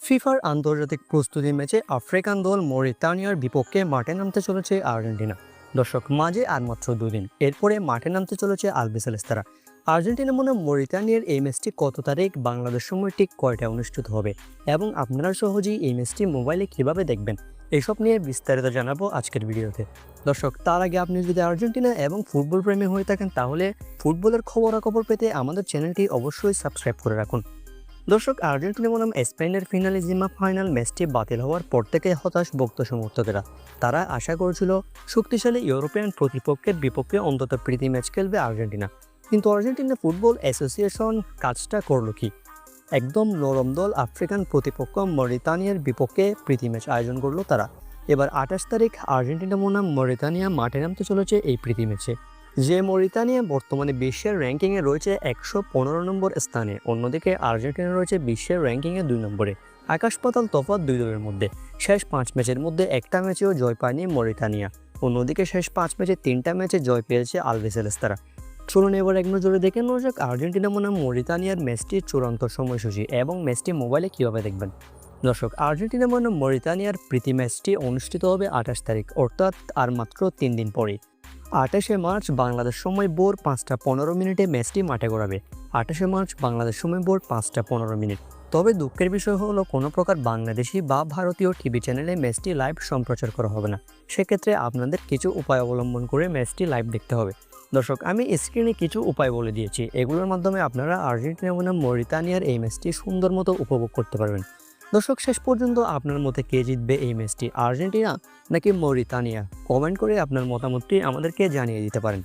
ফিফার আন্তর্জাতিক প্রস্তুতি ম্যাচে আফ্রিকান দল মরিতানিয়ার বিপক্ষে মাঠে নামতে চলেছে আর্জেন্টিনা। দর্শক, মাঝে আর মাত্র দুদিন, এরপরে মাঠে নামতে চলেছে আলবিসেলেস্তারা। আর্জেন্টিনা মনে মরিতানিয়ার এই ম্যাচটি কত তারিখ, বাংলাদেশ সময় ঠিক কয়টায় অনুষ্ঠিত হবে এবং আপনারা সহজেই এই ম্যাচটি মোবাইলে কিভাবে দেখবেন, এইসব নিয়ে বিস্তারিত জানাবো আজকের ভিডিওতে। দর্শক, তার আগে আপনি যদি আর্জেন্টিনা এবং ফুটবল প্রেমী হয়ে থাকেন তাহলে ফুটবলের খবরাখবর পেতে আমাদের চ্যানেলটি অবশ্যই সাবস্ক্রাইব করে রাখুন। দর্শক, আর্জেন্টিনা বনাম স্পেনের ফিনালিজিমা ফাইনাল ম্যাচটি বাতিল হওয়ার পর থেকে হতাশ ভক্ত সমর্থকেরা। তারা আশা করেছিল শক্তিশালী ইউরোপিয়ান প্রতিপক্ষের বিপক্ষে অন্তত প্রীতি ম্যাচ খেলবে আর্জেন্টিনা, কিন্তু আর্জেন্টিনা ফুটবল অ্যাসোসিয়েশন কাজটা করলো কি? একদম নরম দল আফ্রিকান প্রতিপক্ষ মরিতানিয়ার বিপক্ষে প্রীতি ম্যাচ আয়োজন করলো তারা। এবার 28 তারিখ আর্জেন্টিনা বনাম মরিতানিয়া মাঠে নামতে চলেছে এই প্রীতি ম্যাচে। যে মরিতানিয়া বর্তমানে বিশ্বের র্যাঙ্কিংয়ে রয়েছে 115 নম্বর স্থানে, অন্যদিকে আর্জেন্টিনা রয়েছে বিশ্বের র্যাঙ্কিংয়ে 2 নম্বরে। আকাশ পাতাল তফাৎ দুই দলের মধ্যে। শেষ 5 ম্যাচের মধ্যে একটা ম্যাচেও জয় পায়নি মরিতানিয়া, অন্যদিকে শেষ 5 ম্যাচে 3টা ম্যাচে জয় পেয়েছে আলবিসেলেস্তারা। চলুন এবার এক নজরে দেখে নেওয়া যাক আর্জেন্টিনা বনাম মরিতানিয়ার ম্যাচটির চূড়ান্ত সময়সূচি এবং ম্যাচটি মোবাইলে কীভাবে দেখবেন। দর্শক, আর্জেন্টিনা বনাম মরিতানিয়ার প্রীতি ম্যাচটি অনুষ্ঠিত হবে 28 তারিখ, অর্থাৎ আর মাত্র 3 দিন পরেই। 28শে মার্চ বাংলাদেশ সময় ভোর 5টা 15 ম্যাচটি মাঠে গড়াবে। 28শে মার্চ বাংলাদেশ সময় ভোর 5টা 15। তবে দুঃখের বিষয় হলো কোনো প্রকার বাংলাদেশি বা ভারতীয় টিভি চ্যানেলে ম্যাচটি লাইভ সম্প্রচার করা হবে না। সেক্ষেত্রে আপনাদের কিছু উপায় অবলম্বন করে ম্যাচটি লাইভ দেখতে হবে। দর্শক, আমি স্ক্রিনে কিছু উপায় বলে দিয়েছি, এগুলোর মাধ্যমে আপনারা আর্জেন্টিনা বনাম মরিতানিয়ার এই ম্যাচটি সুন্দর মতো উপভোগ করতে পারবেন। দর্শক, শেষ পর্যন্ত আপনার মতে কে জিতবে এই ম্যাচটি, আর্জেন্টিনা নাকি মরিতানিয়া? কমেন্ট করে আপনার মতামতটি আমাদেরকে জানিয়ে দিতে পারেন।